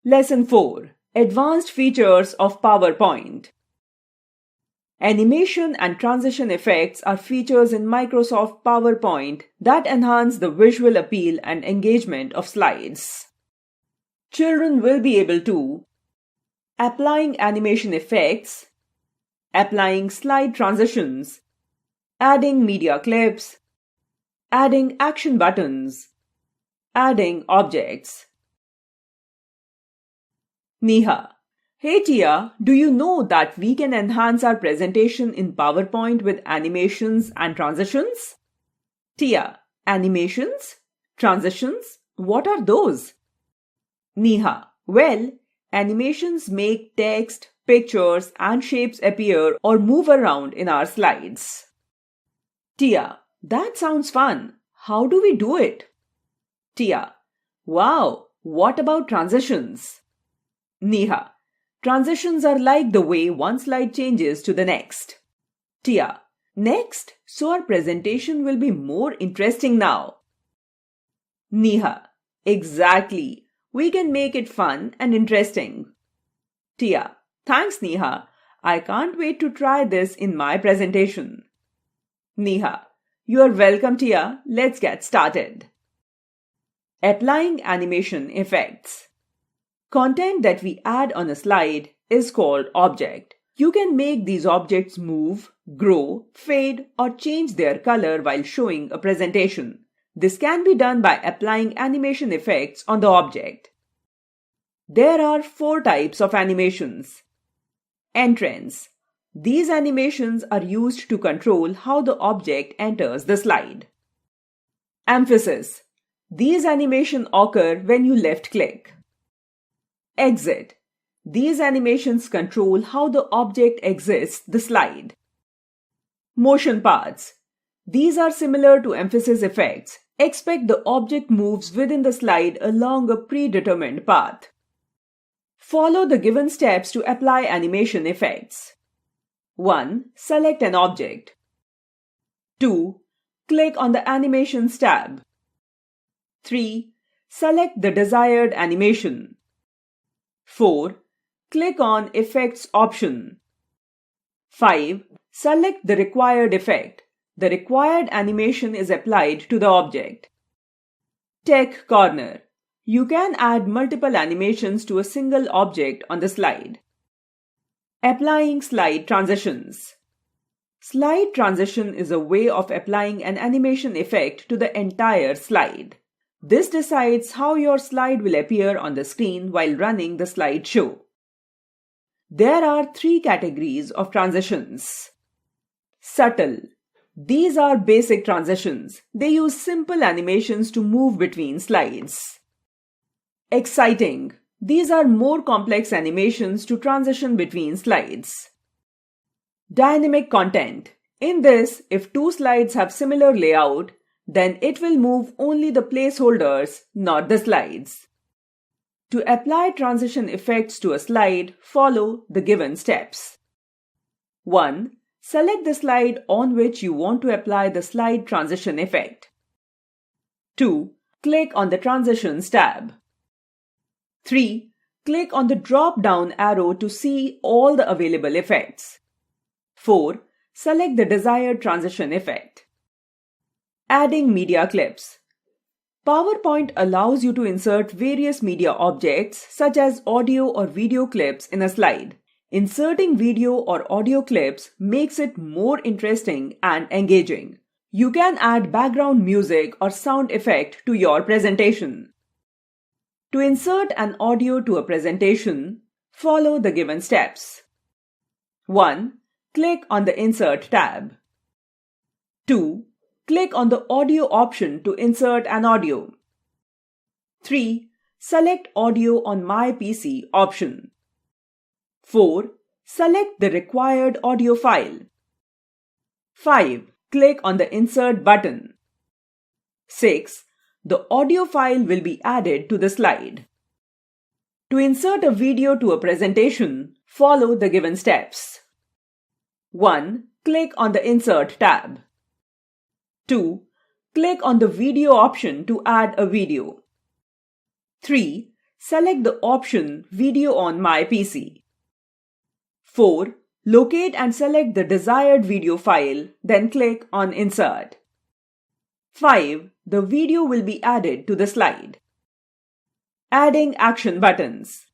Lesson 4. Advanced Features of PowerPoint. Animation and transition effects are features in Microsoft PowerPoint that enhance the visual appeal and engagement of slides. Children will be able to applying animation effects, applying slide transitions, adding media clips, adding action buttons, adding objects. Neha: Hey Tia, do you know that we can enhance our presentation in PowerPoint with animations and transitions? Tia: Animations? Transitions? What are those? Neha: Well, animations make text, pictures, and shapes appear or move around in our slides. Tia: That sounds fun. How do we do it? Tia: Wow, what about transitions? Neha: Transitions are like the way one slide changes to the next. Tia: Next, so our presentation will be more interesting now. Neha: Exactly. We can make it fun and interesting. Tia: Thanks, Neha. I can't wait to try this in my presentation. Neha: You are welcome, Tia. Let's get started. Applying animation effects. Content that we add on a slide is called object. You can make these objects move, grow, fade, or change their color while showing a presentation. This can be done by applying animation effects on the object. There are 4 types of animations. Entrance. These animations are used to control how the object enters the slide. Emphasis. These animations occur when you left-click. Exit. These animations control how the object exits the slide. Motion paths. These are similar to emphasis effects. Expect the object moves within the slide along a predetermined path. Follow the given steps to apply animation effects. 1. Select an object. 2. Click on the Animations tab. 3. Select the desired animation. 4. Click on Effects option. 5. Select the required effect. The required animation is applied to the object. Tech Corner. You can add multiple animations to a single object on the slide. Applying slide transitions. Slide transition is a way of applying an animation effect to the entire slide. This decides how your slide will appear on the screen while running the slideshow. There are 3 categories of transitions. Subtle. These are basic transitions. They use simple animations to move between slides. Exciting. These are more complex animations to transition between slides. Dynamic content. In this, if 2 slides have similar layout, then it will move only the placeholders, not the slides. To apply transition effects to a slide, follow the given steps. 1. Select the slide on which you want to apply the slide transition effect. 2. Click on the Transitions tab. 3. Click on the drop-down arrow to see all the available effects. 4. Select the desired transition effect. Adding media clips. PowerPoint allows you to insert various media objects such as audio or video clips in a slide. Inserting video or audio clips makes it more interesting and engaging. You can add background music or sound effect to your presentation. To insert an audio to a presentation, follow the given steps. 1. Click on the Insert tab. 2. Click on the Audio option to insert an audio. 3. Select Audio on My PC option. 4. Select the required audio file. 5. Click on the Insert button. 6. The audio file will be added to the slide. To insert a video to a presentation, follow the given steps. 1. Click on the Insert tab. 2. Click on the Video option to add a video. 3. select the option Video on my PC. 4. Locate and select the desired video file, then click on Insert. 5. The video will be added to the slide. Adding action buttons.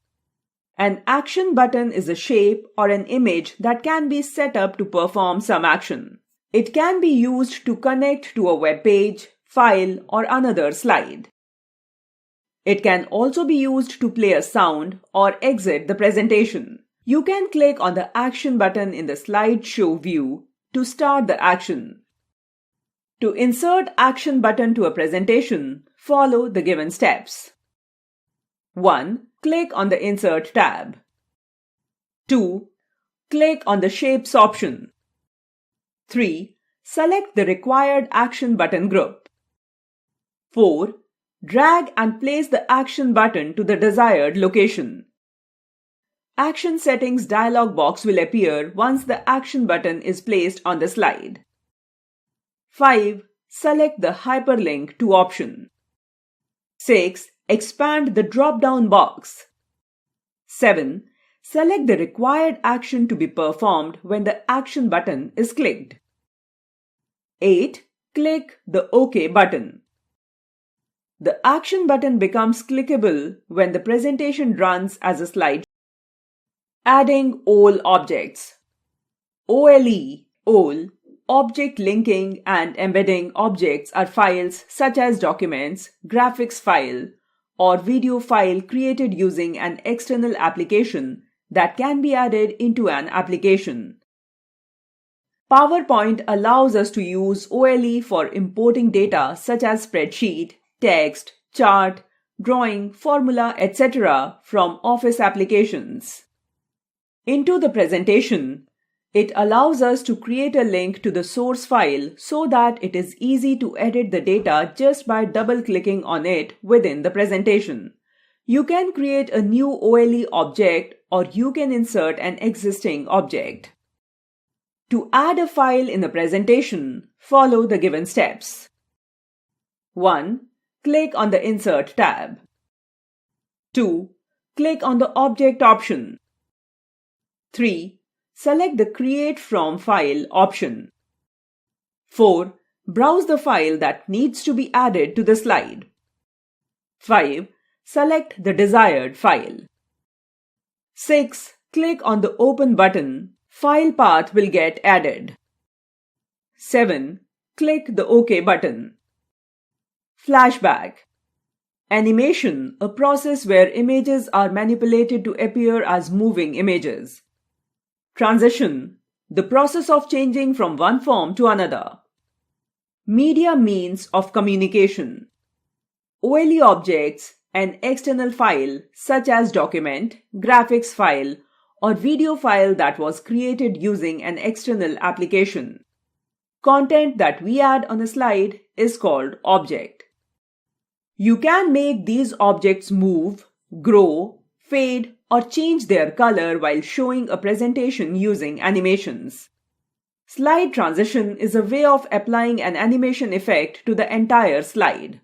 An action button is a shape or an image that can be set up to perform some action. It can be used to connect to a web page, file, or another slide. It can also be used to play a sound or exit the presentation. You can click on the action button in the slideshow view to start the action. To insert action button to a presentation, follow the given steps. 1. Click on the Insert tab. 2. Click on the Shapes option. 3. Select the required action button group. 4. Drag and place the action button to the desired location. Action Settings dialog box will appear once the action button is placed on the slide. 5. Select the Hyperlink to option. 6. Expand the drop-down box. 7. Select the required action to be performed when the action button is clicked. 8. Click the OK button. The action button becomes clickable when the presentation runs as a slide. Adding OL objects. OL, object linking and embedding objects are files such as documents, graphics file, or video file created using an external application that can be added into an application. PowerPoint allows us to use OLE for importing data such as spreadsheet, text, chart, drawing, formula, etc. from Office applications. Into the presentation, it allows us to create a link to the source file so that it is easy to edit the data just by double-clicking on it within the presentation. You can create a new OLE object or you can insert an existing object. To add a file in the presentation, follow the given steps. 1. Click on the Insert tab. 2. Click on the Object option. 3. Select the Create from File option. 4. Browse the file that needs to be added to the slide. 5. Select the desired file. 6. Click on the Open button. File path will get added. 7. Click the OK button. Flashback. Animation, a process where images are manipulated to appear as moving images. Transition, the process of changing from one form to another. Media means of communication. OLE objects, an external file such as document, graphics file, or video file that was created using an external application. Content that we add on a slide is called object. You can make these objects move, grow, fade, or change their color while showing a presentation using animations. Slide transition is a way of applying an animation effect to the entire slide.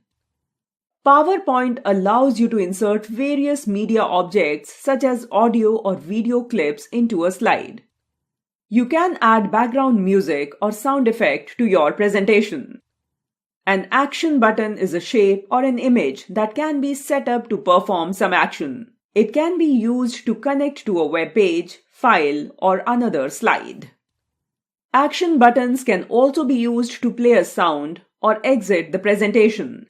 PowerPoint allows you to insert various media objects such as audio or video clips into a slide. You can add background music or sound effect to your presentation. An action button is a shape or an image that can be set up to perform some action. It can be used to connect to a web page, file, or another slide. Action buttons can also be used to play a sound or exit the presentation.